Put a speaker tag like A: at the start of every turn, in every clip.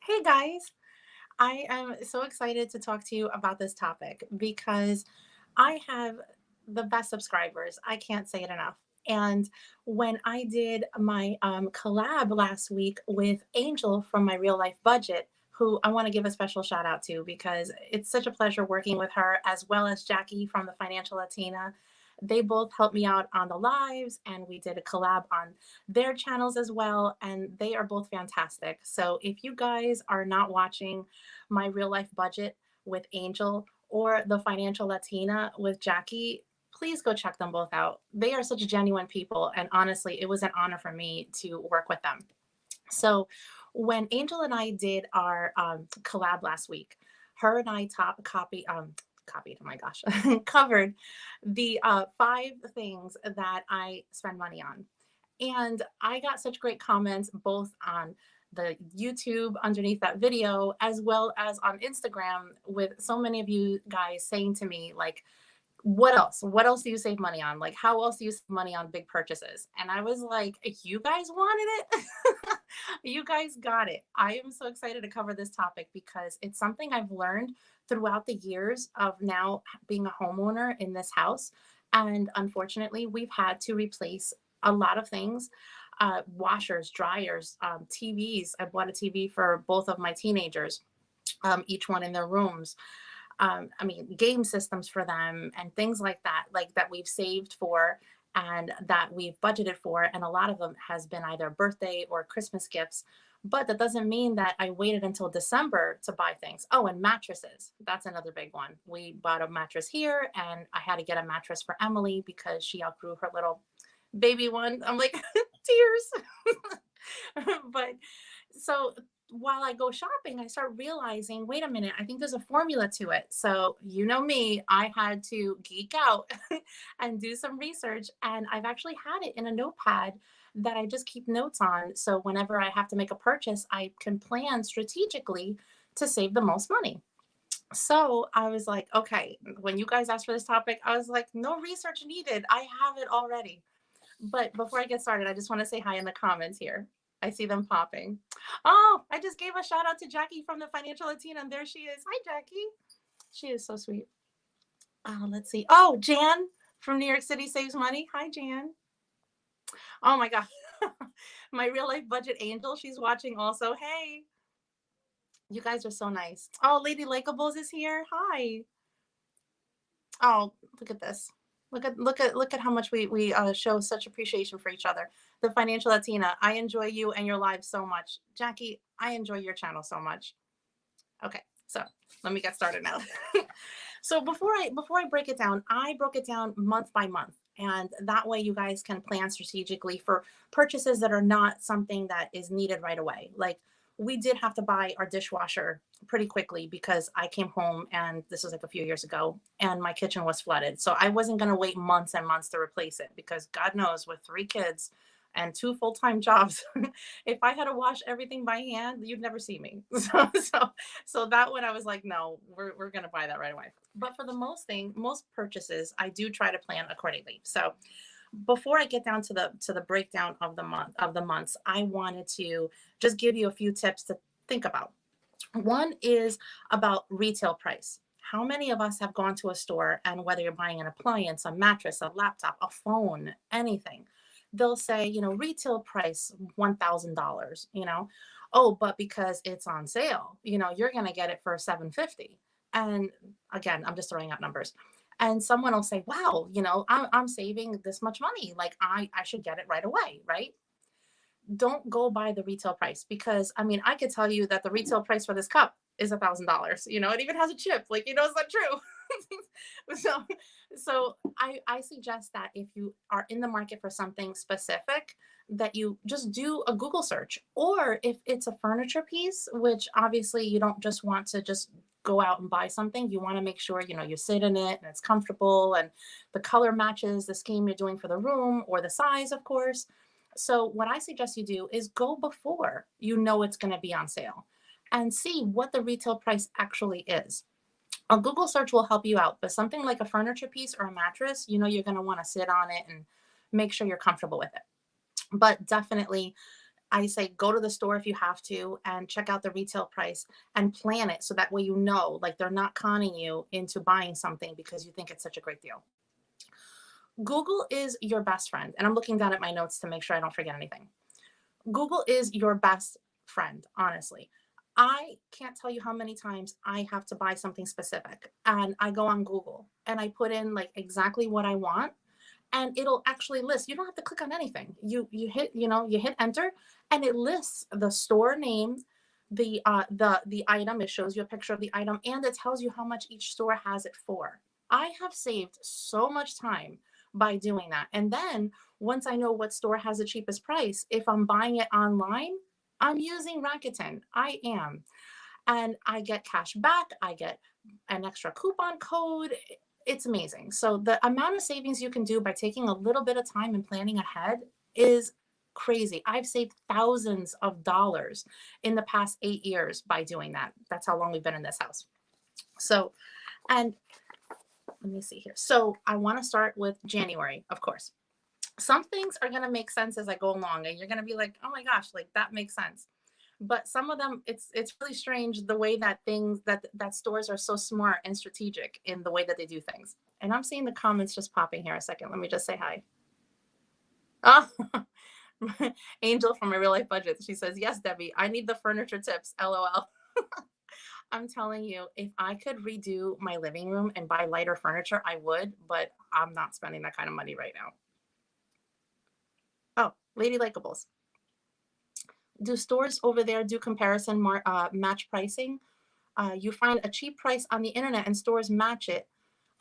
A: Hey guys, I am so excited to talk to you about this topic because I have the best subscribers. I can't say it enough. And when I did my collab last week with Angel from My Real Life Budget, who I want to give a special shout out to because it's such a pleasure working with her, as well as Jackie from the Financial Latina. They both helped me out on the lives, and we did a collab on their channels as well. And they are both fantastic. So if you guys are not watching My Real Life Budget with Angel or the Financial Latina with Jackie, please go check them both out. They are such genuine people. And honestly, it was an honor for me to work with them. So when Angel and I did our collab last week, her and I copied, oh my gosh, covered the 5 things that I spend money on. And I got such great comments both on the YouTube underneath that video, as well as on Instagram, with so many of you guys saying to me, like, what else? What else do you save money on? Like, how else do you save money on big purchases? And I was like, you guys wanted it. You guys got it. I am so excited to cover this topic because it's something I've learned throughout the years of now being a homeowner in this house. And unfortunately, we've had to replace a lot of things, washers, dryers, TVs. I bought a TV for both of my teenagers, each one in their rooms. I mean, game systems for them and things like that we've saved for and that we've budgeted for. And a lot of them has been either birthday or Christmas gifts. But that doesn't mean that I waited until December to buy things. Oh, and mattresses. That's another big one. We bought a mattress here, and I had to get a mattress for Emily because she outgrew her little baby one. I'm like, tears. But so while I go shopping, I start realizing, wait a minute, I think there's a formula to it. So, you know me, I had to geek out and do some research. And I've actually had it in a notepad that I just keep notes on. So, whenever I have to make a purchase, I can plan strategically to save the most money. So, I was like, okay, when you guys asked for this topic, I was like, no research needed. I have it already. But before I get started, I just want to say hi in the comments here. I see them popping. Oh, I just gave a shout out to Jackie from the Financial Latina, and there she is. Hi, Jackie. She is so sweet. Let's see. Oh, Jan from New York City saves money. Hi, Jan. Oh my God. My real life budget angel. She's watching also. Hey, you guys are so nice. Oh, Lady Lakables is here. Hi. Oh, look at this. Look at how much we show such appreciation for each other. The Financial Latina, I enjoy you and your lives so much. Jackie, I enjoy your channel so much. Okay, so let me get started now. So before I break it down, I broke it down month by month. And that way you guys can plan strategically for purchases that are not something that is needed right away. Like we did have to buy our dishwasher pretty quickly because I came home and this was like a few years ago and my kitchen was flooded. So I wasn't going to wait months and months to replace it because God knows with 3 kids and 2 full-time jobs, if I had to wash everything by hand, you'd never see me. So that one I was like, no, we're going to buy that right away. But for the most purchases, I do try to plan accordingly. So before I get down to the breakdown of the months, I wanted to just give you a few tips to think about. One is about retail price. How many of us have gone to a store and whether you're buying an appliance, a mattress, a laptop, a phone, anything, they'll say, retail price $1,000, oh, but because it's on sale, you're going to get it for 750. And again, I'm just throwing out numbers. And someone will say, wow, I'm saving this much money. Like I should get it right away, right? Don't go by the retail price because I mean, I could tell you that the retail price for this cup is $1,000. It even has a chip. Like, it's not true. so, so I suggest that if you are in the market for something specific, that you just do a Google search, or if it's a furniture piece, which obviously you don't just want to just go out and buy something. You want to make sure, you sit in it and it's comfortable and the color matches the scheme you're doing for the room or the size, of course. So what I suggest you do is go before it's going to be on sale and see what the retail price actually is. A Google search will help you out, but something like a furniture piece or a mattress, you're going to want to sit on it and make sure you're comfortable with it. But definitely I say go to the store if you have to and check out the retail price and plan it so that way you know, like they're not conning you into buying something because you think it's such a great deal. Google is your best friend. And I'm looking down at my notes to make sure I don't forget anything. Google is your best friend, honestly. I can't tell you how many times I have to buy something specific and I go on Google and I put in like exactly what I want and it'll actually list. You don't have to click on anything. You hit, you hit enter and it lists the store name, the item, it shows you a picture of the item and it tells you how much each store has it for. I have saved so much time by doing that. And then once I know what store has the cheapest price, if I'm buying it online, I'm using Rakuten. I am. And I get cash back. I get an extra coupon code. It's amazing. So the amount of savings you can do by taking a little bit of time and planning ahead is crazy. I've saved thousands of dollars in the past 8 years by doing that. That's how long we've been in this house. So, and let me see here. So I want to start with January, of course. Some things are going to make sense as I go along and you're going to be like, oh my gosh, like that makes sense. But some of them, it's really strange the way that things that stores are so smart and strategic in the way that they do things. And I'm seeing the comments just popping here a second. Let me just say hi. Oh, Angel from My Real Life Budget. She says, yes, Debbie, I need the furniture tips. LOL. I'm telling you, if I could redo my living room and buy lighter furniture, I would, but I'm not spending that kind of money right now. Oh, Lady Likables. Do stores over there do comparison match pricing? You find a cheap price on the internet and stores match it.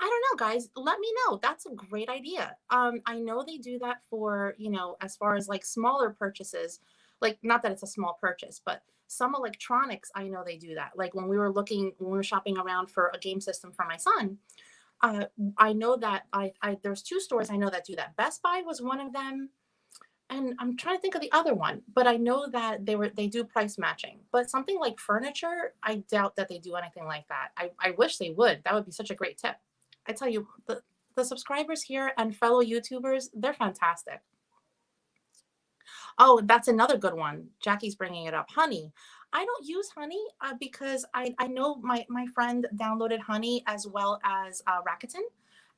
A: I don't know, guys. Let me know. That's a great idea. I know they do that for, as far as like smaller purchases, like not that it's a small purchase, but some electronics, I know they do that. Like when we were shopping around for a game system for my son, I know that there's two stores I know that do that. Best Buy was one of them. And I'm trying to think of the other one, but I know that they do price matching. But something like furniture, I doubt that they do anything like that. I wish they would. That would be such a great tip. I tell you, the subscribers here and fellow YouTubers, they're fantastic. Oh, that's another good one. Jackie's bringing it up. Honey. I don't use Honey because I know my friend downloaded Honey as well as Rakuten.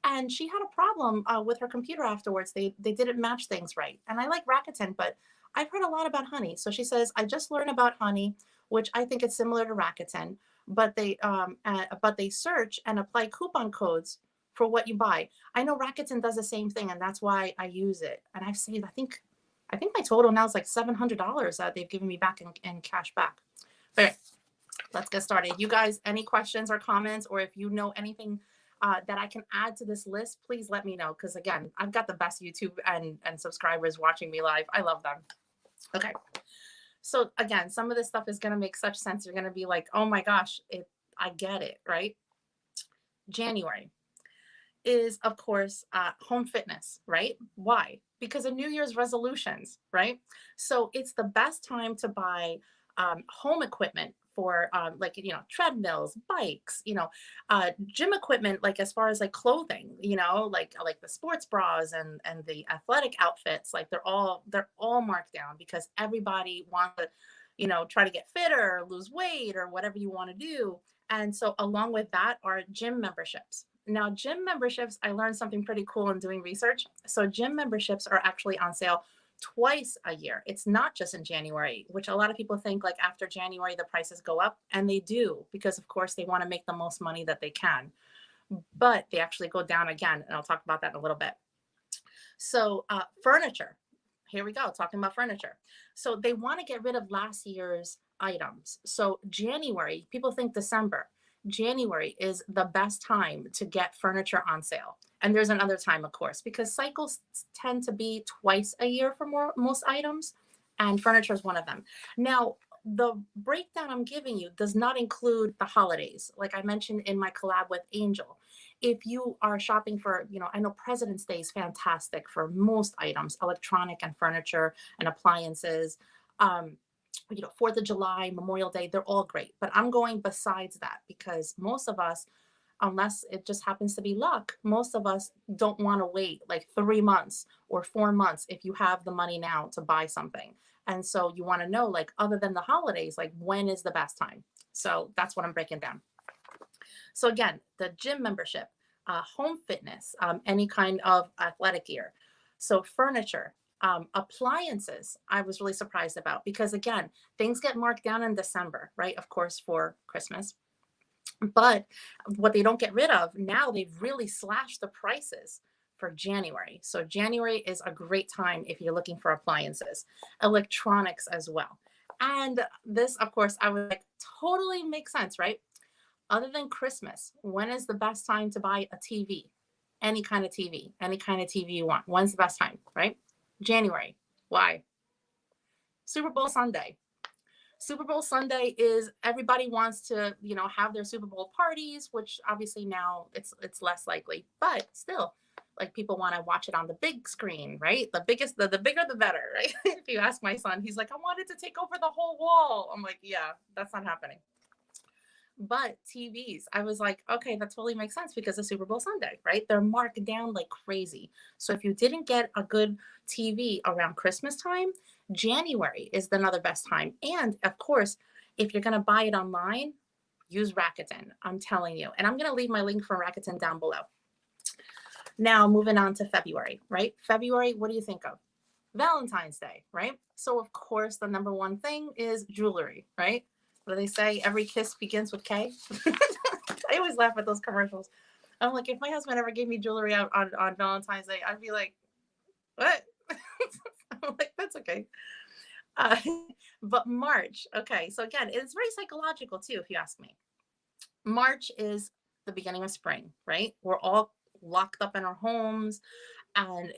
A: And she had a problem with her computer afterwards. They didn't match things right. And I like Rakuten, but I've heard a lot about Honey. So she says, I just learned about Honey, which I think is similar to Rakuten, but they search and apply coupon codes for what you buy. I know Rakuten does the same thing, and that's why I use it. And I've saved, I think my total now is like $700 that they've given me back in cash back. But let's get started. You guys, any questions or comments, or if you know anything that I can add to this list, please let me know. Because again, I've got the best YouTube and subscribers watching me live. I love them. Okay. So again, some of this stuff is going to make such sense. You're going to be like, oh my gosh, I get it, right? January is, of course, home fitness, right? Why? Because of New Year's resolutions, right? So it's the best time to buy home equipment for treadmills, bikes, gym equipment, like as far as like clothing, like the sports bras and the athletic outfits, like they're all marked down because everybody wants to, try to get fitter, lose weight, or whatever you want to do. And so along with that are gym memberships. Now, gym memberships, I learned something pretty cool in doing research. So gym memberships are actually on sale twice a year. It's not just in January, which a lot of people think like after January, the prices go up, and they do because of course they want to make the most money that they can, but they actually go down again. And I'll talk about that in a little bit. So furniture, here we go, talking about furniture. So they want to get rid of last year's items. So January, people think December. January is the best time to get furniture on sale. And there's another time, of course, because cycles tend to be twice a year for most items, and furniture is one of them. Now, the breakdown I'm giving you does not include the holidays, like I mentioned in my collab with Angel. If you are shopping for, I know President's Day is fantastic for most items, electronic and furniture and appliances. 4th of July, Memorial Day, they're all great. But I'm going besides that because most of us, unless it just happens to be luck, most of us don't want to wait like 3 months or 4 months if you have the money now to buy something. And so you want to know, like, other than the holidays, like, when is the best time? So that's what I'm breaking down. So again, the gym membership, home fitness, any kind of athletic gear. So furniture, appliances, I was really surprised about because again, things get marked down in December, right? Of course, for Christmas. But what they don't get rid of now, they've really slashed the prices for January. So January is a great time if you're looking for appliances, electronics as well. And this, of course, I would like totally make sense, right? Other than Christmas, when is the best time to buy a TV? Any kind of TV, any kind of TV you want. When's the best time, right? January. Why? Super Bowl Sunday. Super Bowl Sunday is everybody wants to, have their Super Bowl parties, which obviously now it's less likely, but still, like people want to watch it on the big screen, right? The biggest, the bigger the better, right? If you ask my son, he's like, I wanted to take over the whole wall. I'm like, yeah, that's not happening. But TVs, I was like, okay, that totally makes sense because of Super Bowl Sunday, right? They're marked down like crazy. So if you didn't get a good TV around Christmas time, January is another best time. And of course, if you're going to buy it online, use Rakuten. I'm telling you. And I'm going to leave my link for Rakuten down below. Now, moving on to February, right? February, what do you think of? Valentine's Day, right? So, of course, the number one thing is jewelry, right? What do they say? Every kiss begins with K. I always laugh at those commercials. I'm like, if my husband ever gave me jewelry on Valentine's Day, I'd be like, what? I'm like, that's okay. Uh, but March, okay. So again, it's very psychological too, if you ask me. March is the beginning of spring, right? We're all locked up in our homes and,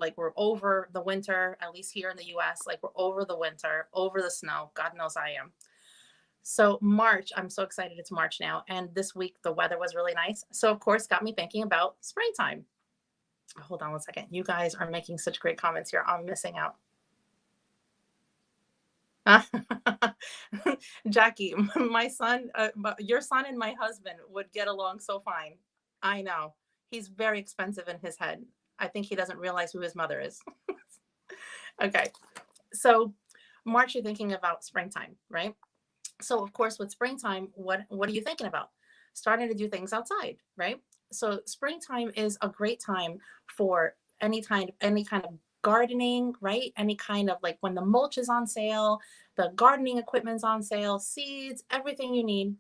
A: like we're over the winter, at least here in the US, like we're over the winter, over the snow. God knows I am. So March, I'm so excited it's March now. And this week the weather was really nice. So of course got me thinking about springtime. Hold on one second. You guys are making such great comments here. I'm missing out. Jackie, my son, your son and my husband would get along so fine. I know. He's very expensive in his head. I think he doesn't realize who his mother is. Okay. So March, you're thinking about springtime, right? So of course with springtime, what are you thinking about? Starting to do things outside, right? So springtime is a great time for any kind of gardening, right? Any kind of like when the mulch is on sale, the gardening equipment's on sale, seeds, everything you need.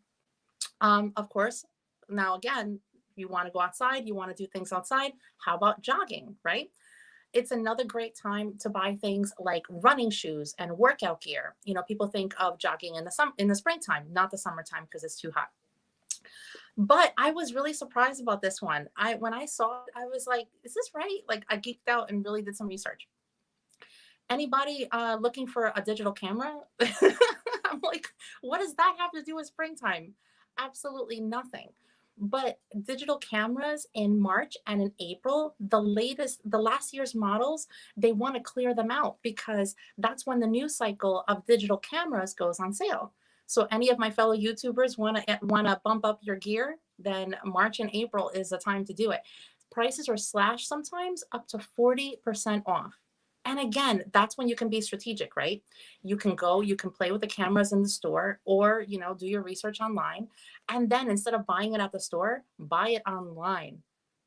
A: Of course, now again, you want to go outside, you want to do things outside. How about jogging, right? It's another great time to buy things like running shoes and workout gear. People think of jogging in the springtime, not the summertime because it's too hot. But I was really surprised about this one. When I saw it, I was like, is this right? Like I geeked out and really did some research. Anybody looking for a digital camera? I'm like, what does that have to do with springtime? Absolutely nothing. But digital cameras in March and in April, the last year's models, they want to clear them out because that's when the new cycle of digital cameras goes on sale. So any of my fellow YouTubers want to bump up your gear, then March and April is the time to do it. Prices are slashed sometimes up to 40% off. And again, that's when you can be strategic, right? You can go, you can play with the cameras in the store or, do your research online. And then instead of buying it at the store, buy it online.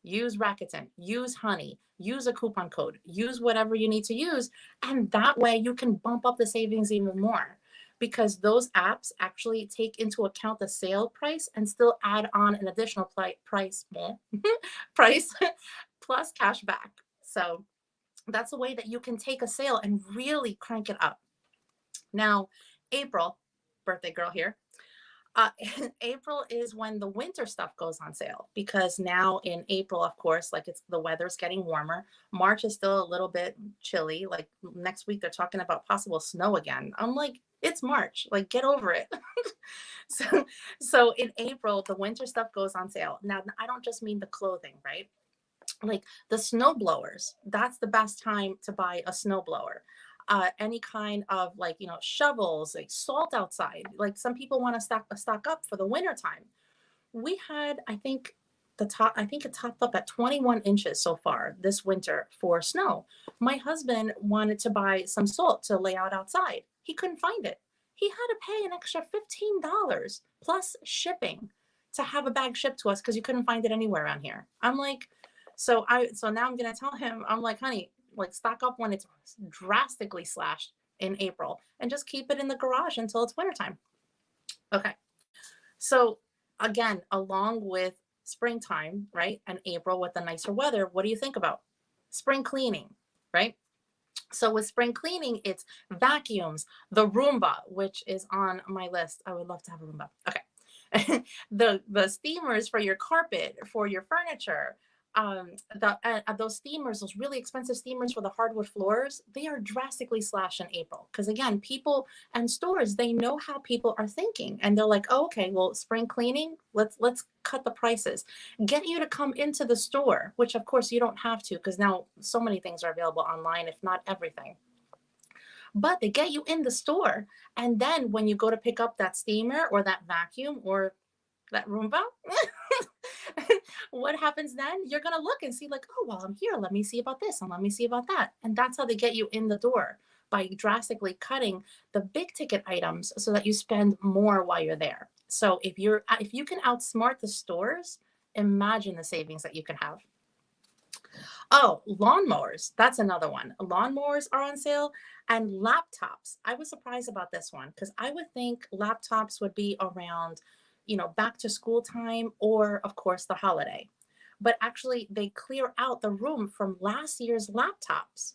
A: Use Rakuten, use Honey, use a coupon code, use whatever you need to use. And that way you can bump up the savings even more because those apps actually take into account the sale price and still add on an additional price price plus cash back. So that's a way that you can take a sale and really crank it up. Now, April, birthday girl here. Uh, April is when the winter stuff goes on sale because now in April, of course, like the weather's getting warmer. March is still a little bit chilly. Like next week, they're talking about possible snow again. I'm like, it's March. Like, get over it. so in April, the winter stuff goes on sale. Now, I don't just mean the clothing, right? Like the snow blowers, that's the best time to buy a snow blower. Any kind of like, shovels, like salt outside. Like some people want to stock up for the winter time. We had, I think, the top, I think it topped up at 21 inches so far this winter for snow. My husband wanted to buy some salt to lay out outside. He couldn't find it. He had to pay an extra $15 plus shipping to have a bag shipped to us because you couldn't find it anywhere around here. I'm like, so now I'm gonna tell him, I'm like, honey, like stock up when it's drastically slashed in April and just keep it in the garage until it's wintertime. Okay. So again, along with springtime, right? And April with the nicer weather, what do you think about? Spring cleaning, right? So with spring cleaning, it's vacuums, the Roomba, which is on my list. I would love to have a Roomba. Okay. The steamers for your carpet, for your furniture, those steamers, those really expensive steamers for the hardwood floors, they are drastically slashed in April. Because again, people and stores, they know how people are thinking, and they're like, oh, okay, well, spring cleaning, let's cut the prices, get you to come into the store, which of course you don't have to because now so many things are available online, if not everything. But they get you in the store, and then when you go to pick up that steamer or that vacuum or that Roomba, what happens then? You're going to look and see, like, oh, well, I'm here. Let me see about this and let me see about that. And that's how they get you in the door, by drastically cutting the big ticket items so that you spend more while you're there. So if you can outsmart the stores, imagine the savings that you can have. Oh, lawnmowers. That's another one. Lawnmowers are on sale, and laptops. I was surprised about this one because I would think laptops would be around, back to school time or, of course, the holiday. But actually, they clear out the room from last year's laptops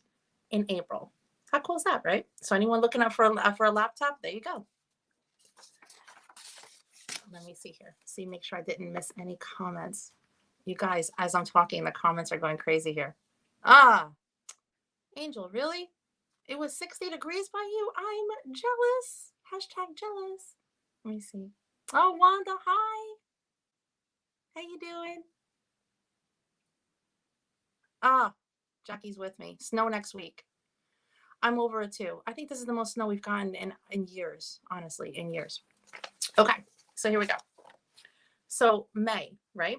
A: in April. How cool is that, right? So anyone looking up for a laptop, there you go. Let me see here. See, make sure I didn't miss any comments. You guys, as I'm talking, the comments are going crazy here. Ah, Angel, really? It was 60 degrees by you? I'm jealous. Hashtag jealous. Let me see. Oh, Wanda, hi. How you doing? Ah, Jackie's with me. Snow next week. I'm over it too. I think this is the most snow we've gotten in years, honestly, in years. Okay, so here we go. So May, right?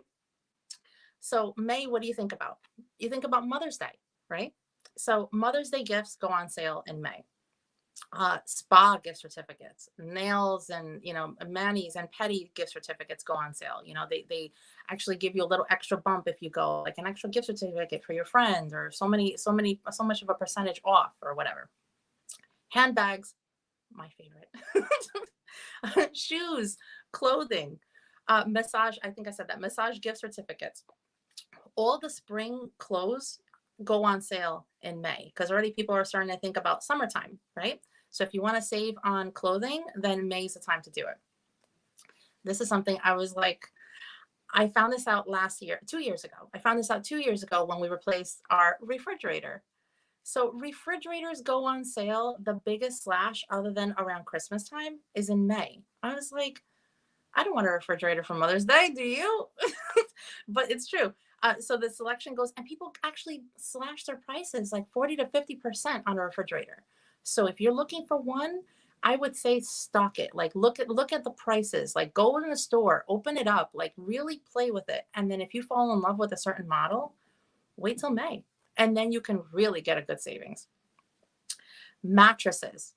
A: So May, what do you think about? You think about Mother's Day, right? So Mother's Day gifts go on sale in May. Spa gift certificates, nails, and manis and petty gift certificates go on sale. They actually give you a little extra bump if you go, like an extra gift certificate for your friends, or so much of a percentage off or whatever. Handbags, my favorite. Shoes, clothing, massage. I think I said that. Massage gift certificates. All the spring clothes go on sale in May because already people are starting to think about summertime, right? So if you want to save on clothing, then May's the time to do it. This is something I was like, I found this out 2 years ago. I found this out 2 years ago when we replaced our refrigerator. So refrigerators go on sale. The biggest slash, other than around Christmas time, is in May. I was like, I don't want a refrigerator for Mother's Day, do you? But it's true. So the selection goes, and people actually slash their prices like 40 to 50% on a refrigerator. So if you're looking for one, I would say stock it. Like look at the prices. Like go in the store, open it up, like really play with it. And then if you fall in love with a certain model, wait till May. And then you can really get a good savings. Mattresses.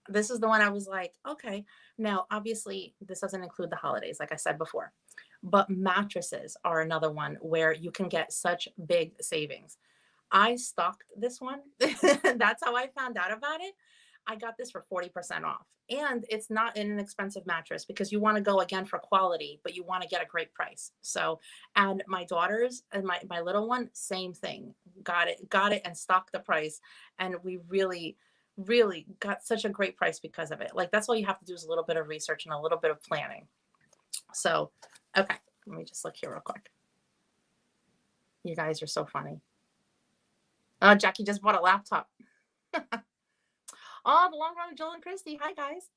A: This is the one I was like, okay. Now, obviously, this doesn't include the holidays, like I said before. But mattresses are another one where you can get such big savings. I stocked this one. That's how I found out about it. I got this for 40% off. And it's not an inexpensive mattress because you want to go again for quality, but you want to get a great price. So, and my daughters and my little one, same thing. Got it and stocked the price. And we really got such a great price because of it. Like that's all you have to do is a little bit of research and a little bit of planning. So, okay, let me just look here real quick. You guys are so funny. Jackie just bought a laptop. Oh, the long run of Joel and Christy. Hi, guys.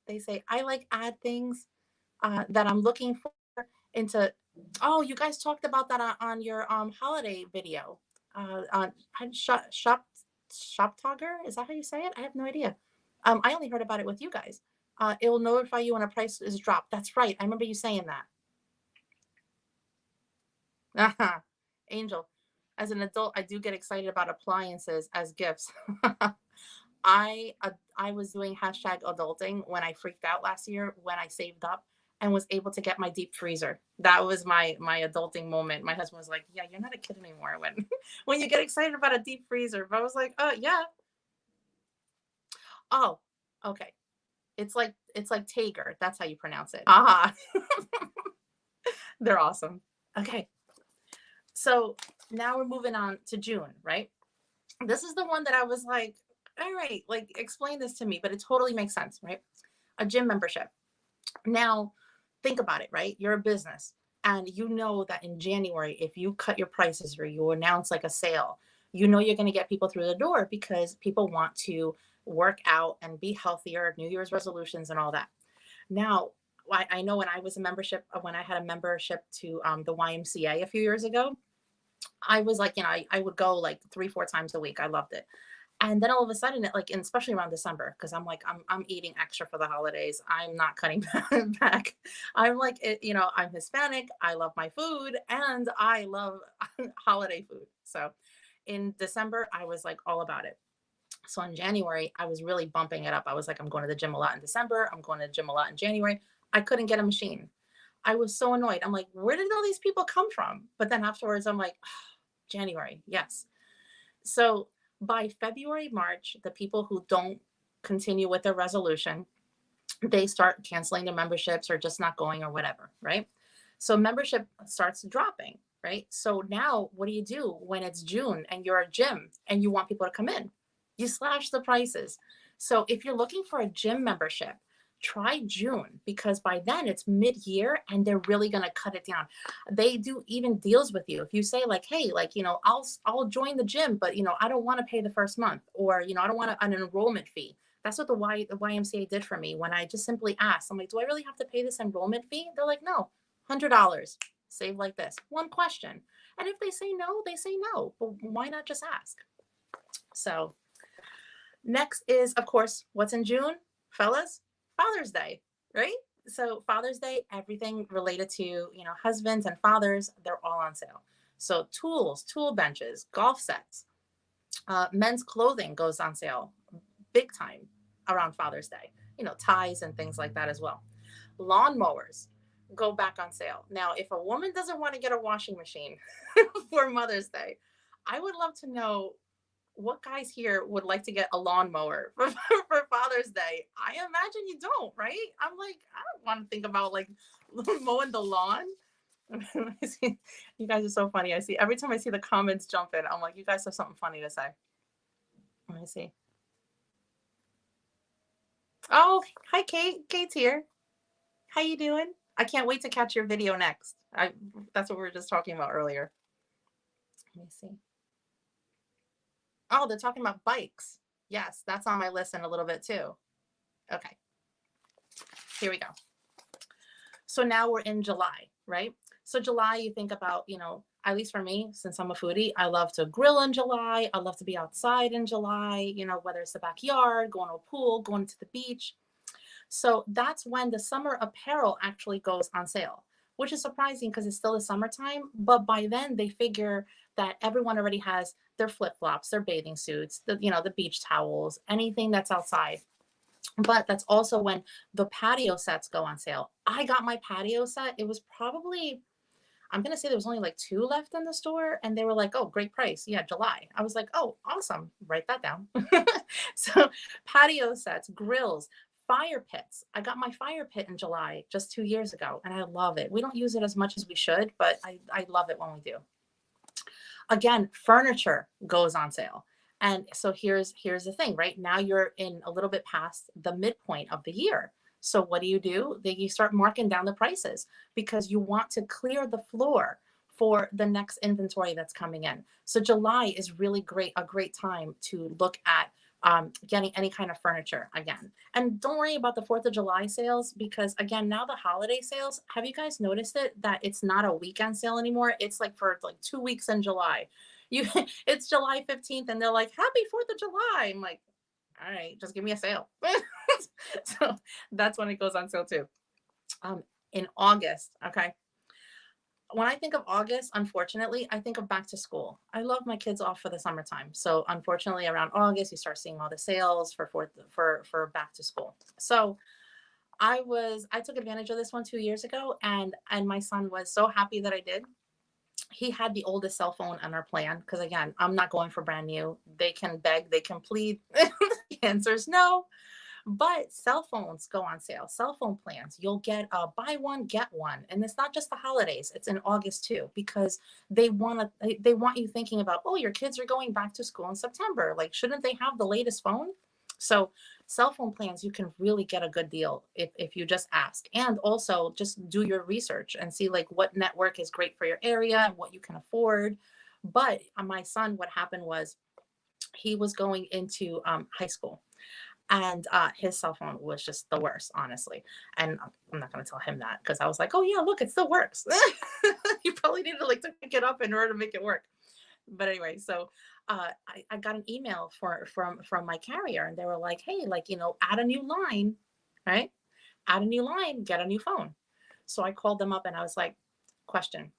A: They say, I like add things that I'm looking for into. Oh, you guys talked about that on your holiday video. On Shop Togger. Is that how you say it? I have no idea. I only heard about it with you guys. It will notify you when a price is dropped. That's right. I remember you saying that. Angel, as an adult, I do get excited about appliances as gifts. I was doing hashtag adulting when I freaked out last year when I saved up and was able to get my deep freezer. That was my adulting moment. My husband was like, "Yeah, you're not a kid anymore when when you get excited about a deep freezer." But I was like, "Oh yeah, oh okay." It's like Tager. That's how you pronounce it. Aha, they're awesome. Okay, so now we're moving on to June, right? This is the one that I was like, all right, like explain this to me, but it totally makes sense, right? A gym membership. Now, think about it, right? You're a business, and you know that in January, if you cut your prices or you announce like a sale, you know you're going to get people through the door because people want to work out and be healthier, New Year's resolutions, and all that. Now, I know when I had a membership to the YMCA a few years ago, I was like, I would go like 3, 4 times a week. I loved it. And then all of a sudden, like, and especially around December, because I'm like, I'm eating extra for the holidays. I'm not cutting back. I'm like, I'm Hispanic. I love my food, and I love holiday food. So, in December, I was like all about it. So in January, I was really bumping it up. I was like, I'm going to the gym a lot in December. I'm going to the gym a lot in January. I couldn't get a machine. I was so annoyed. I'm like, where did all these people come from? But then afterwards, I'm like, January, yes. So by February, March, the people who don't continue with their resolution, they start canceling their memberships or just not going or whatever, right? So membership starts dropping, right? So now what do you do when it's June and you're a gym and you want people to come in? You slash the prices. So if you're looking for a gym membership, try June because by then it's mid-year and they're really going to cut it down. They do even deals with you. If you say like, "Hey, like, I'll join the gym, but I don't want to pay the first month or, I don't want an enrollment fee." That's what the YMCA did for me when I just simply asked. I'm like, "Do I really have to pay this enrollment fee?" They're like, "No, $100. Save like this. One question." And if they say no, they say no. But why not just ask? So next is, of course, what's in June, fellas? Father's Day, right? So Father's Day, everything related to, husbands and fathers, they're all on sale. So tools, tool benches, golf sets, men's clothing goes on sale big time around Father's Day. Ties and things like that as well. Lawn mowers go back on sale. Now, if a woman doesn't want to get a washing machine for Mother's Day, I would love to know what guys here would like to get a lawnmower for Father's Day. I imagine you don't, right? I'm like, I don't want to think about like mowing the lawn. You guys are so funny. I see every time I see the comments jump in, I'm like, you guys have something funny to say. Let me see. Oh, hi Kate. Kate's here. How you doing? I can't wait to catch your video next. That's what we were just talking about earlier. Let me see. Oh, they're talking about bikes. Yes, that's on my list in a little bit too. Okay, here we go. So now we're in July, right? So July, you think about, at least for me, since I'm a foodie, I love to grill in July. I love to be outside in July, whether it's the backyard, going to a pool, going to the beach. So that's when the summer apparel actually goes on sale, which is surprising because it's still the summertime. But by then they figure that everyone already has their flip-flops, their bathing suits, the beach towels, anything that's outside. But that's also when the patio sets go on sale. I got my patio set. It was probably, I'm going to say there was only like 2 left in the store. And they were like, "Oh, great price. Yeah, July." I was like, "Oh, awesome. Write that down." So patio sets, grills, fire pits. I got my fire pit in July just 2 years ago. And I love it. We don't use it as much as we should, but I love it when we do. Again, furniture goes on sale. And so here's the thing, right? Now you're in a little bit past the midpoint of the year. So what do? You start marking down the prices because you want to clear the floor for the next inventory that's coming in. So July is really a great time to look at getting any kind of furniture again. And don't worry about the 4th of July sales because again, now the holiday sales, have you guys noticed that it's not a weekend sale anymore? It's like for like 2 weeks in July. It's July 15th and they're like, "Happy 4th of July." I'm like, all right, just give me a sale. So that's when it goes on sale too. In August, okay. when I think of August, unfortunately, I think of back to school. I love my kids off for the summertime. So unfortunately, around August, you start seeing all the sales for back to school. So I took advantage of this one 2 years ago, and my son was so happy that I did. He had the oldest cell phone on our plan because again, I'm not going for brand new. They can beg, they can plead. The answer is no. But cell phones go on sale. Cell phone plans, you'll get a buy one get one, and it's not just the holidays. It's in August too, because they want you thinking about, oh, your kids are going back to school in September. Like, shouldn't they have the latest phone? So cell phone plans, you can really get a good deal if you just ask, and also just do your research and see like what network is great for your area and what you can afford. But my son, what happened was he was going into high school, and his cell phone was just the worst, honestly. And I'm not going to tell him that because I was like, oh yeah, look, it still works. You probably need to like to pick it up in order to make it work. But anyway, so I got an email from my carrier, and they were like, hey, like, add a new line, right? Add a new line, get a new phone. So I called them up and I was like, question,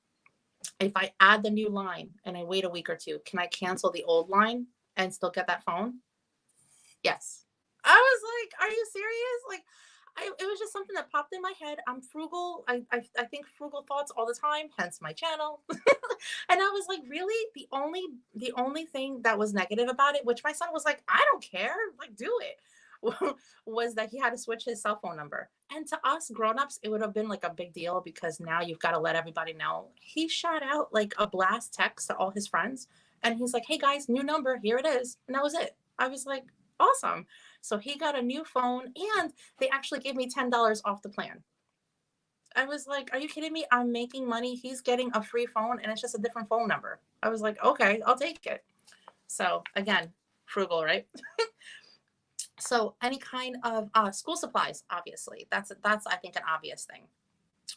A: if I add the new line and I wait a week or two, can I cancel the old line and still get that phone? Yes. I was like, "Are you serious?" Like, it was just something that popped in my head. I'm frugal. I think frugal thoughts all the time, hence my channel. And I was like, really? The only thing that was negative about it, which my son was like, I don't care, like do it, was that he had to switch his cell phone number. And to us grown-ups, it would have been like a big deal because now you've got to let everybody know. He shot out like a blast text to all his friends, and he's like, hey guys, new number, here it is. And that was it. I was like, awesome. So he got a new phone, and they actually gave me $10 off the plan. I was like, are you kidding me? I'm making money. He's getting a free phone, and it's just a different phone number. I was like, okay, I'll take it. So again, frugal, right? So any kind of school supplies, obviously, that's I think an obvious thing.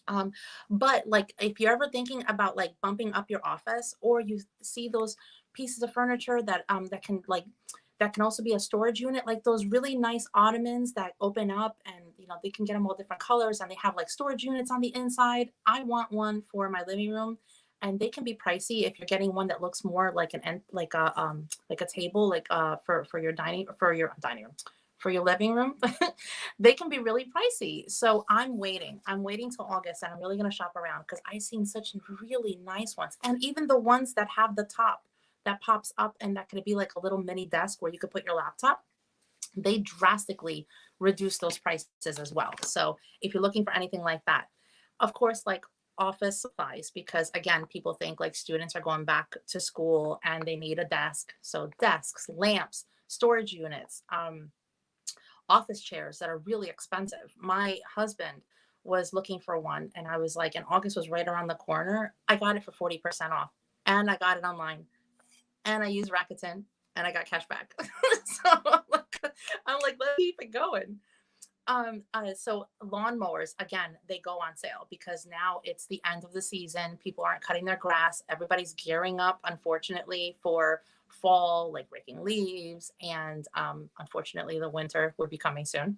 A: Um, but like if you're ever thinking about like bumping up your office, or you see those pieces of furniture that can also be a storage unit, like those really nice ottomans that open up, and they can get them all different colors, and they have like storage units on the inside. I want one for my living room, and they can be pricey if you're getting one that looks more like like a table, like for your dining room, for your living room. They can be really pricey. So I'm waiting till August, and I'm really going to shop around because I've seen such really nice ones, and even the ones that have the top that pops up, and that could be like a little mini desk where you could put your laptop. They drastically reduce those prices as well. So if you're looking for anything like that, of course, like office supplies, because again, people think like students are going back to school and they need a desk. So desks, lamps, storage units, office chairs that are really expensive. My husband was looking for one, and I was like, and August was right around the corner. I got it for 40% off, and I got it online, and I used Rakuten, and I got cash back. So I'm like, let's keep it going. So lawnmowers, again, they go on sale because now it's the end of the season. People aren't cutting their grass. Everybody's gearing up, unfortunately, for fall, like raking leaves. And unfortunately, the winter will be coming soon.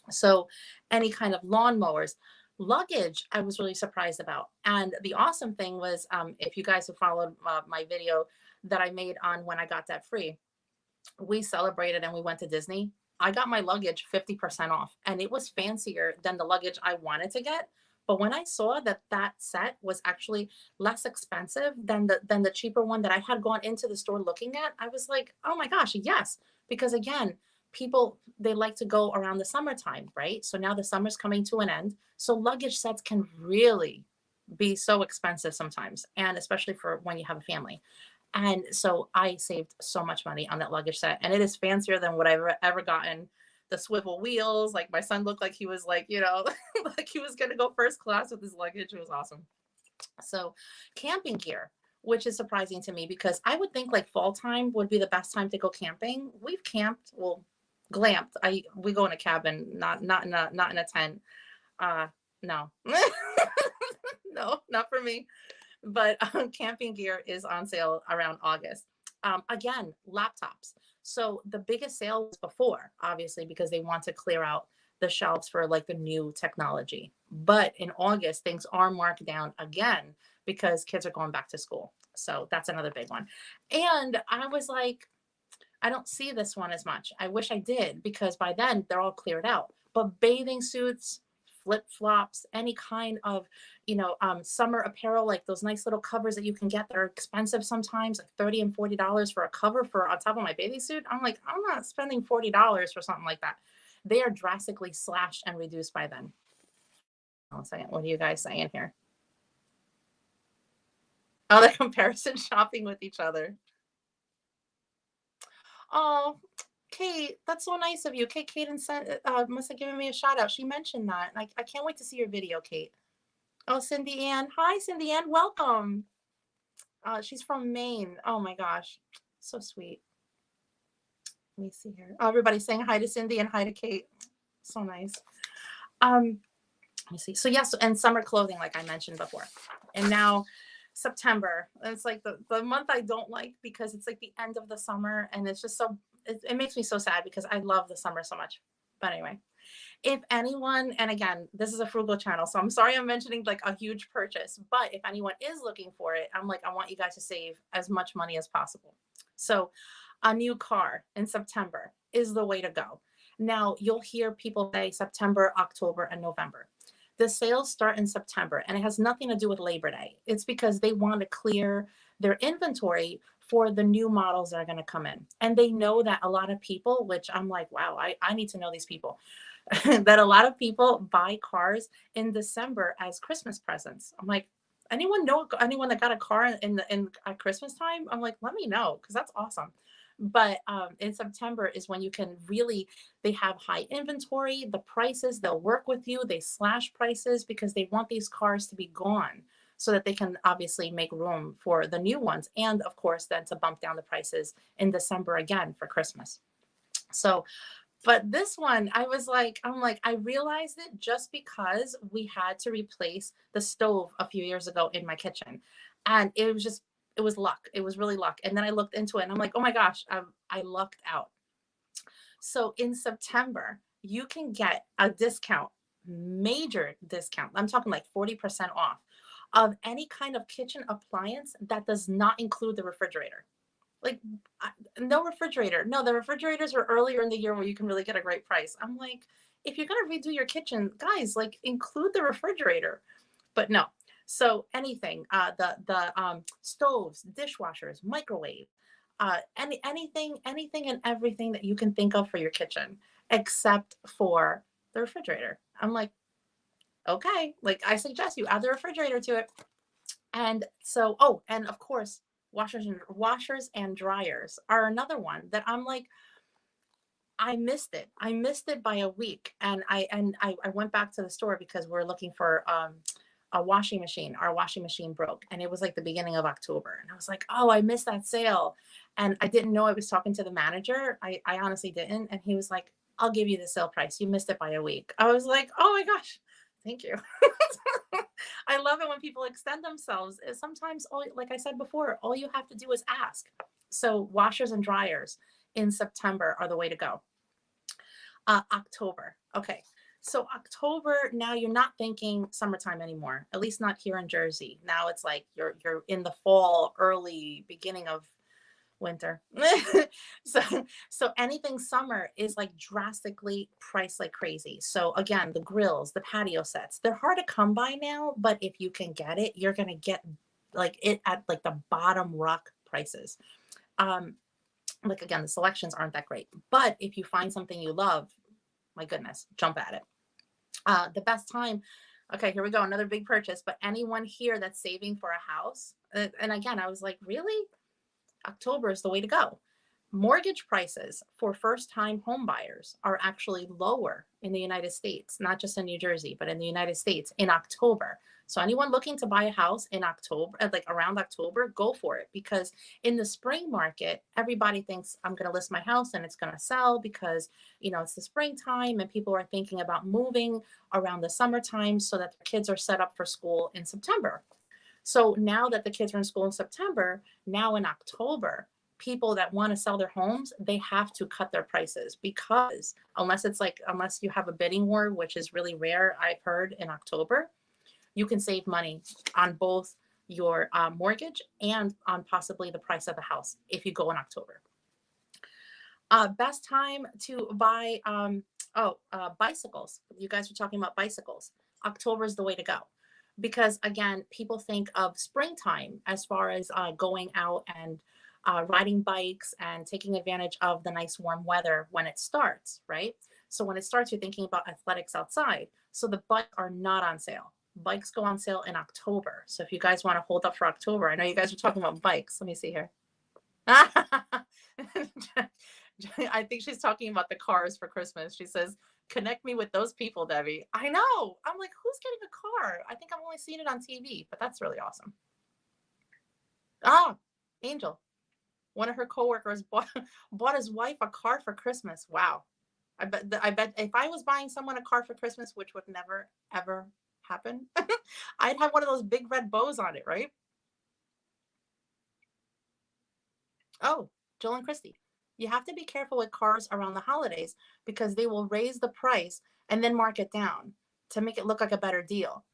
A: So any kind of lawnmowers. Luggage, I was really surprised about. And the awesome thing was, if you guys have followed my video that I made on when I got debt free, we celebrated and we went to Disney. I got my luggage 50% off, and it was fancier than the luggage I wanted to get. But when I saw that that set was actually less expensive than the cheaper one that I had gone into the store looking at, I was like, "Oh my gosh, yes." Because again, people, they like to go around the summertime, right? So now the summer's coming to an end. So luggage sets can really be so expensive sometimes, and especially for when you have a family. And so I saved so much money on that luggage set, and it is fancier than what I've ever gotten. The swivel wheels, like my son looked like he was like, like he was gonna go first class with his luggage. It was awesome. So camping gear, which is surprising to me because I would think like fall time would be the best time to go camping. We've camped, well, glamped. We go in a cabin, not in a tent. No. No, not for me. But camping gear is on sale around August. Again, laptops. So the biggest sale was before, obviously, because they want to clear out the shelves for like the new technology. But in August, things are marked down again because kids are going back to school. So that's another big one. And I was like, I don't see this one as much. I wish I did, because by then they're all cleared out. But bathing suits, flip flops, any kind of, summer apparel, like those nice little covers that you can get that are expensive sometimes, like $30 and $40 for a cover for on top of my bathing suit. I'm like, I'm not spending $40 for something like that. They are drastically slashed and reduced by then. Hold on a second. What are you guys saying here? Oh, the comparison shopping with each other. Oh, Kate, that's so nice of you. Kate must have given me a shout out. She mentioned that. I can't wait to see your video, Kate. Oh, Cindy Ann. Hi, Cindy Ann. Welcome. She's from Maine. Oh my gosh. So sweet. Let me see here. Oh, everybody's saying hi to Cindy and hi to Kate. So nice. Let me see. So yes, and summer clothing, like I mentioned before. And now September. It's like the month I don't like, because it's like the end of the summer, and it's just it makes me so sad because I love the summer so much. But anyway, if anyone, and again, this is a frugal channel, so I'm sorry I'm mentioning like a huge purchase, but if anyone is looking for it, I'm like, I want you guys to save as much money as possible. So a new car in September is the way to go. Now, you'll hear people say September, October, and November. The sales start in September, and it has nothing to do with Labor Day. It's because they want to clear their inventory for the new models that are going to come in. And they know that a lot of people, which I'm like, wow, I need to know these people, that a lot of people buy cars in December as Christmas presents. I'm like, anyone know anyone that got a car in at Christmas time? I'm like, let me know, because that's awesome. But in September is when you can really, they have high inventory, the prices, they'll work with you, they slash prices because they want these cars to be gone so that they can obviously make room for the new ones. And of course, then to bump down the prices in December again for Christmas. So, but this one, I realized it just because we had to replace the stove a few years ago in my kitchen. And it was luck. It was really luck. And then I looked into it and I'm like, oh my gosh, I lucked out. So in September, you can get a discount, major discount. I'm talking like 40% off of any kind of kitchen appliance that does not include the refrigerator. Like, no refrigerator. No, the refrigerators are earlier in the year where you can really get a great price. I'm like, if you're going to redo your kitchen, guys, like include the refrigerator. But no. So anything, the stoves, dishwashers, microwave, anything and everything that you can think of for your kitchen, except for the refrigerator. I'm like, okay, like I suggest you add the refrigerator to it. And so, oh, and of course, washers and dryers are another one that I'm like, I missed it. I missed it by a week. And I went back to the store because we're looking for a washing machine. Our washing machine broke, and it was like the beginning of October. And I was like, oh, I missed that sale. And I didn't know I was talking to the manager. I honestly didn't. And he was like, I'll give you the sale price. You missed it by a week. I was like, oh my gosh, thank you. I love it when people extend themselves. Sometimes, like I said before, all you have to do is ask. So washers and dryers in September are the way to go. October. Okay. So October, now you're not thinking summertime anymore, at least not here in Jersey. Now it's like you're in the fall, early beginning of winter. so anything summer is like drastically priced like crazy. So again, the grills, the patio sets, they're hard to come by now, but if you can get it, you're going to get like it at like the bottom rock prices. Like again, the selections aren't that great, but if you find something you love, my goodness, jump at it. The best time, okay, here we go, another big purchase, but anyone here that's saving for a house, and again, I was like, really? October is the way to go. Mortgage prices for first-time home buyers are actually lower in the United States, not just in New Jersey, but in the United States in October. So anyone looking to buy a house in October, like around October, go for it, because in the spring market, everybody thinks I'm going to list my house and it's going to sell because, it's the springtime and people are thinking about moving around the summertime so that their kids are set up for school in September. So now that the kids are in school in September, now in October, people that want to sell their homes, they have to cut their prices, because unless you have a bidding war, which is really rare, I've heard, in October, you can save money on both your mortgage and on possibly the price of the house if you go in October. Best time to buy bicycles. You guys were talking about bicycles. October is the way to go because again, people think of springtime as far as going out and riding bikes and taking advantage of the nice warm weather when it starts, right? So when it starts, you're thinking about athletics outside. So the bikes are not on sale. Bikes go on sale in October. So if you guys want to hold up for October, I know you guys are talking about bikes. Let me see here. I think she's talking about the cars for Christmas. She says, connect me with those people, Debbie. I know. I'm like, who's getting a car? I think I've only seen it on TV, but that's really awesome. Ah, Angel. One of her coworkers bought his wife a car for Christmas. Wow. I bet if I was buying someone a car for Christmas, which would never, ever happen, I'd have one of those big red bows on it, right? Oh, Jill and Christy. You have to be careful with cars around the holidays because they will raise the price and then mark it down to make it look like a better deal.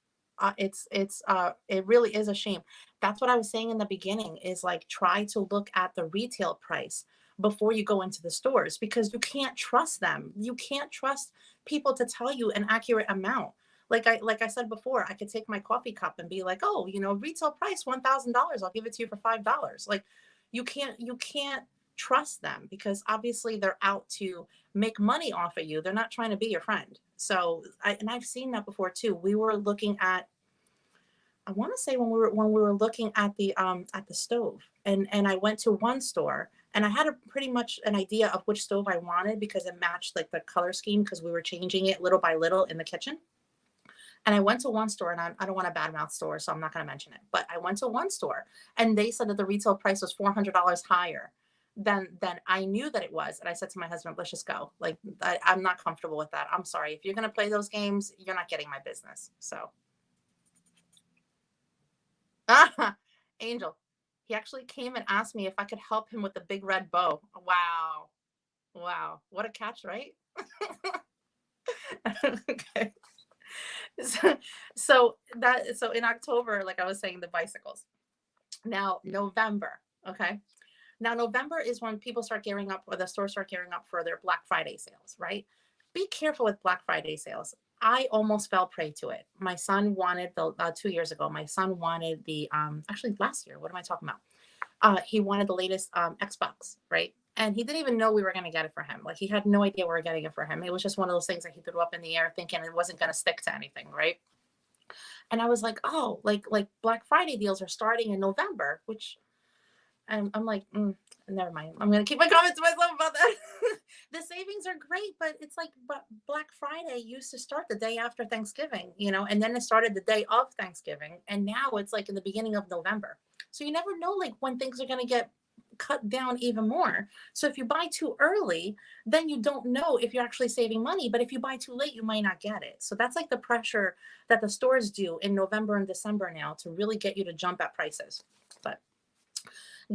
A: It really is a shame. That's what I was saying in the beginning is like try to look at the retail price before you go into the stores because you can't trust them. You can't trust people to tell you an accurate amount. Like I said before, I could take my coffee cup and be like, oh, retail price $1,000. I'll give it to you for $5. Like you can't trust them because obviously they're out to make money off of you. They're not trying to be your friend. So I've seen that before too. We were looking at, I want to say when we were looking at the stove and I went to one store and I had a pretty much an idea of which stove I wanted because it matched like the color scheme because we were changing it little by little in the kitchen. And I went to one store and I don't want to badmouth stores, so I'm not going to mention it. But I went to one store and they said that the retail price was $400 higher than I knew that it was. And I said to my husband, let's just go. Like, I'm not comfortable with that. I'm sorry. If you're going to play those games, you're not getting my business. So, Angel, he actually came and asked me if I could help him with the big red bow. Wow. Wow. What a catch, right? Okay. So in October, like I was saying, the bicycles. Now November, okay. Now November is when people start gearing up, or the stores start gearing up for their Black Friday sales, right? Be careful with Black Friday sales. I almost fell prey to it. My son wanted the 2 years ago. My son wanted the actually last year. What am I talking about? He wanted the latest Xbox, right? And he didn't even know we were going to get it for him. Like he had no idea we were getting it for him. It was just one of those things that he threw up in the air thinking it wasn't going to stick to anything, right? And I was like, oh, like Black Friday deals are starting in November, which I'm like, never mind. I'm going to keep my comments to myself about that. The savings are great, but it's like, but Black Friday used to start the day after Thanksgiving, and then it started the day of Thanksgiving. And now it's like in the beginning of November. So you never know like when things are going to get cut down even more. So if you buy too early, then you don't know if you're actually saving money. But if you buy too late, you might not get it. So that's like the pressure that the stores do in November and December now to really get you to jump at prices. But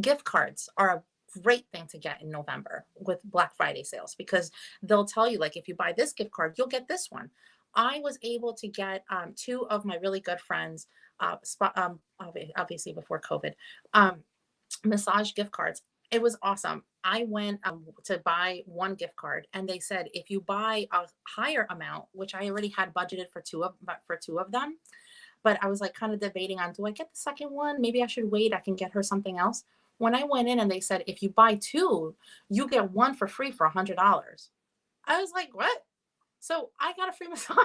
A: gift cards are a great thing to get in November with Black Friday sales because they'll tell you like if you buy this gift card, you'll get this one. I was able to get two of my really good friends, obviously before COVID, massage gift cards. It was awesome. I went to buy one gift card and they said if you buy a higher amount, which I already had budgeted for two of them, but I was like kind of debating on do I get the second one? Maybe I should wait. I can get her something else. When I went in and they said if you buy two, you get one for free for $100. I was like, what? So I got a free massage.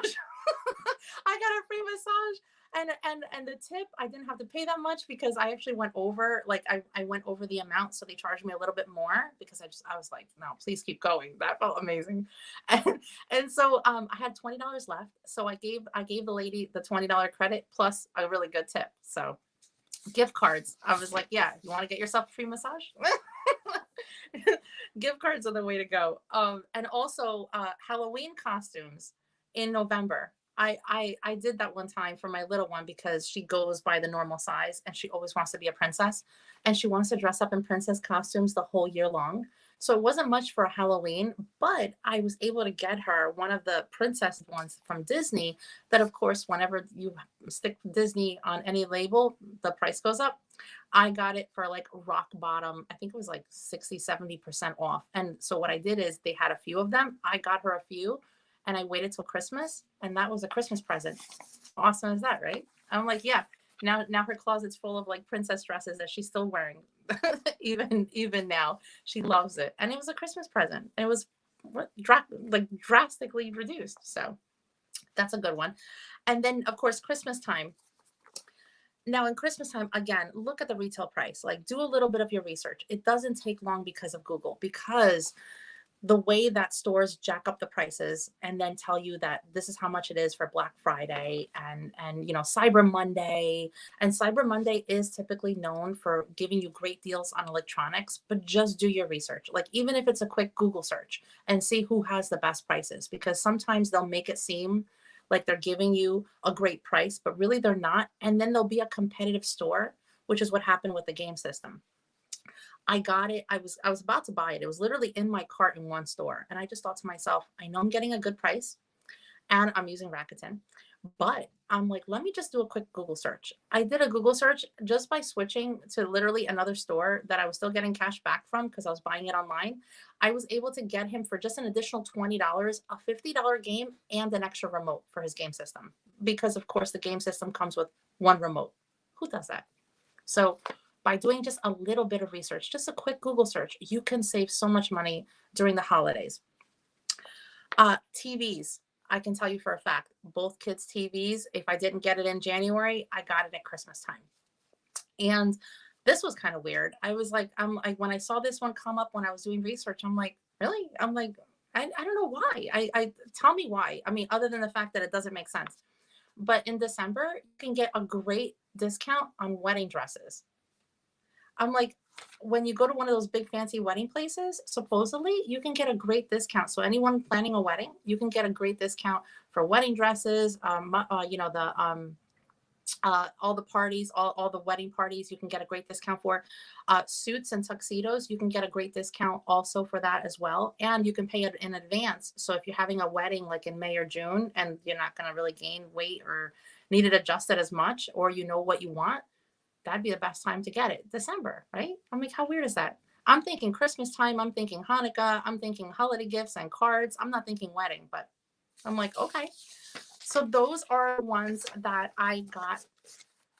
A: I got a free massage. And the tip, I didn't have to pay that much because I actually went over, like I went over the amount. So they charged me a little bit more because I was like, no, please keep going. That felt amazing. And so I had $20 left. So I gave the lady the $20 credit plus a really good tip. So gift cards. I was like, yeah, you want to get yourself a free massage? Gift cards are the way to go. And also Halloween costumes in November. I did that one time for my little one because she goes by the normal size and she always wants to be a princess and she wants to dress up in princess costumes the whole year long. So it wasn't much for Halloween, but I was able to get her one of the princess ones from Disney that, of course, whenever you stick Disney on any label, the price goes up. I got it for like rock bottom. I think it was like 60, 70% off. And so what I did is they had a few of them. I got her a few and I waited till Christmas, and that was a Christmas present. Awesome is that, right? I'm like, yeah. Now her closet's full of like princess dresses that she's still wearing. Even now. She loves it. And it was a Christmas present. It was like drastically reduced. So that's a good one. And then of course Christmas time. Now in Christmas time, again, look at the retail price. Like do a little bit of your research. It doesn't take long because of Google, because the way that stores jack up the prices and then tell you that this is how much it is for Black Friday and Cyber Monday. And Cyber Monday is typically known for giving you great deals on electronics, but just do your research. Like even if it's a quick Google search and see who has the best prices, because sometimes they'll make it seem like they're giving you a great price, but really they're not. And then there'll be a competitive store, which is what happened with the game system. I got it. I was about to buy it. It was literally in my cart in one store. And I just thought to myself, I know I'm getting a good price and I'm using Rakuten, but I'm like, let me just do a quick Google search. I did a Google search just by switching to literally another store that I was still getting cash back from because I was buying it online. I was able to get him for just an additional $20, a $50 game and an extra remote for his game system. Because of course the game system comes with one remote. Who does that? So by doing just a little bit of research, just a quick Google search, you can save so much money during the holidays. TVs, I can tell you for a fact, both kids' TVs, if I didn't get it in January, I got it at Christmas time. And this was kind of weird. I'm like, when I saw this one come up when I was doing research, I'm like, really? I'm like, I don't know why. I tell me why. I mean, other than the fact that it doesn't make sense. But in December, you can get a great discount on wedding dresses. I'm like, when you go to one of those big fancy wedding places, supposedly you can get a great discount. So anyone planning a wedding, you can get a great discount for wedding dresses. All the parties, all the wedding parties, you can get a great discount for. Suits and tuxedos, you can get a great discount also for that as well. And you can pay it in advance. So if you're having a wedding like in May or June and you're not going to really gain weight or need it adjusted as much, or you know what you want, that'd be the best time to get it. December, right? I'm like, how weird is that? I'm thinking Christmas time. I'm thinking Hanukkah. I'm thinking holiday gifts and cards. I'm not thinking wedding, but I'm like, okay. So those are the ones that I got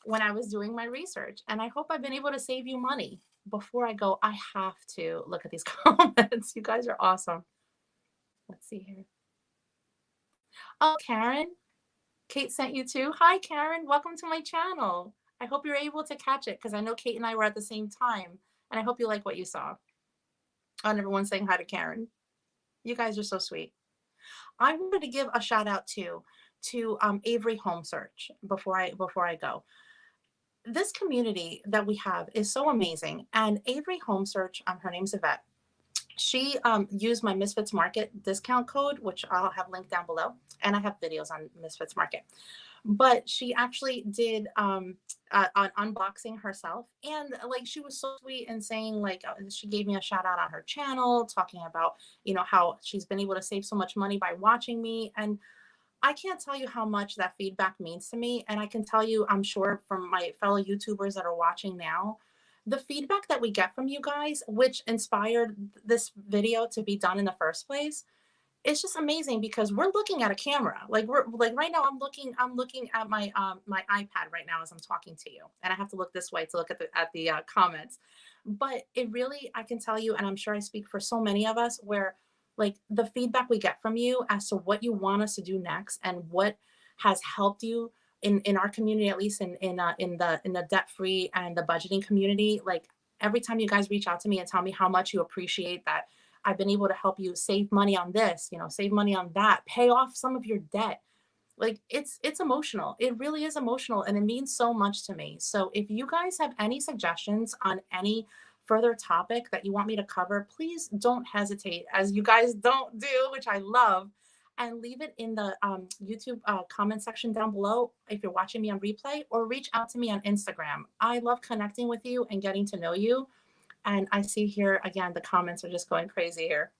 A: when I was doing my research. And I hope I've been able to save you money. Before I go, I have to look at these comments. You guys are awesome. Let's see here. Oh, Karen. Kate sent you too. Hi, Karen. Welcome to my channel. I hope you're able to catch it because I know Kate and I were at the same time. And I hope you like what you saw. And everyone's saying hi to Karen. You guys are so sweet. I wanted to give a shout out to Avery Home Search before I go. This community that we have is so amazing. And Avery Home Search, her name's Yvette. She used my Misfits Market discount code, which I'll have linked down below. And I have videos on Misfits Market. But she actually did an unboxing herself, and like she was so sweet and saying like she gave me a shout out on her channel, talking about how she's been able to save so much money by watching me. And I can't tell you how much that feedback means to me. And I can tell you, I'm sure from my fellow YouTubers that are watching now, the feedback that we get from you guys, which inspired this video to be done in the first place, it's just amazing because we're looking at a camera. Like we're like right now I'm looking at my my iPad right now as I'm talking to you. And I have to look this way to look at the comments. But it really, I can tell you, and I'm sure I speak for so many of us, where like the feedback we get from you as to what you want us to do next and what has helped you in our community, at least in the debt free and the budgeting community. Like every time you guys reach out to me and tell me how much you appreciate that I've been able to help you save money on this, save money on that, pay off some of your debt. Like it's emotional. It really is emotional and it means so much to me. So if you guys have any suggestions on any further topic that you want me to cover, please don't hesitate, as you guys don't do, which I love, and leave it in the YouTube comment section down below if you're watching me on replay, or reach out to me on Instagram. I love connecting with you and getting to know you. And I see here again, the comments are just going crazy here.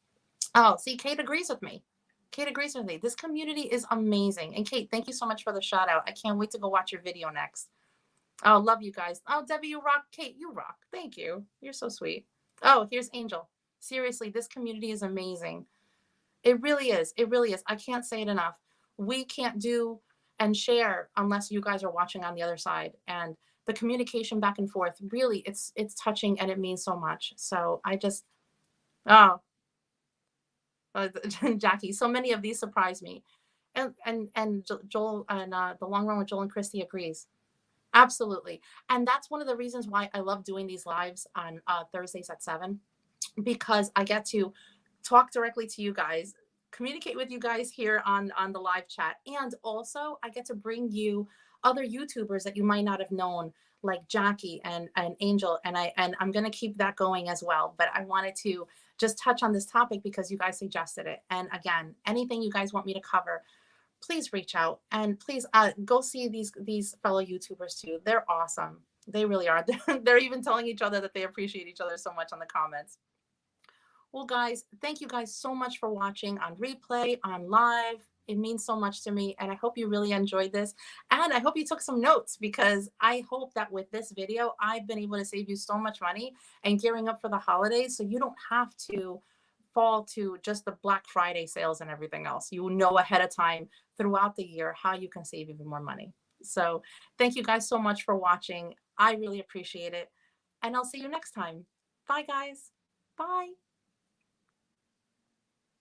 A: Oh, see, Kate agrees with me. Kate agrees with me. This community is amazing. And Kate, thank you so much for the shout out. I can't wait to go watch your video next. Oh, love you guys. Oh, Debbie, you rock. Kate, you rock. Thank you. You're so sweet. Oh, here's Angel. Seriously, this community is amazing. It really is. It really is. I can't say it enough. We can't do and share unless you guys are watching on the other side. And the communication back and forth, really, it's touching and it means so much. So I just, oh, Jackie, so many of these surprise me. And Joel and the long run with Joel and Christy agrees. Absolutely. And that's one of the reasons why I love doing these lives on Thursdays at 7, because I get to talk directly to you guys, communicate with you guys here on the live chat, and also I get to bring you other YouTubers that you might not have known, like Jackie and Angel, and I'm going to keep that going as well. But I wanted to just touch on this topic because you guys suggested it. And again, anything you guys want me to cover, please reach out, and please go see these fellow YouTubers too. They're awesome. They really are. They're even telling each other that they appreciate each other so much on the comments. Well, guys, thank you guys so much for watching on replay, on live. It means so much to me, and I hope you really enjoyed this. And I hope you took some notes, because I hope that with this video, I've been able to save you so much money and gearing up for the holidays, so you don't have to fall to just the Black Friday sales and everything else. You know ahead of time throughout the year how you can save even more money. So thank you guys so much for watching. I really appreciate it. And I'll see you next time. Bye, guys. Bye.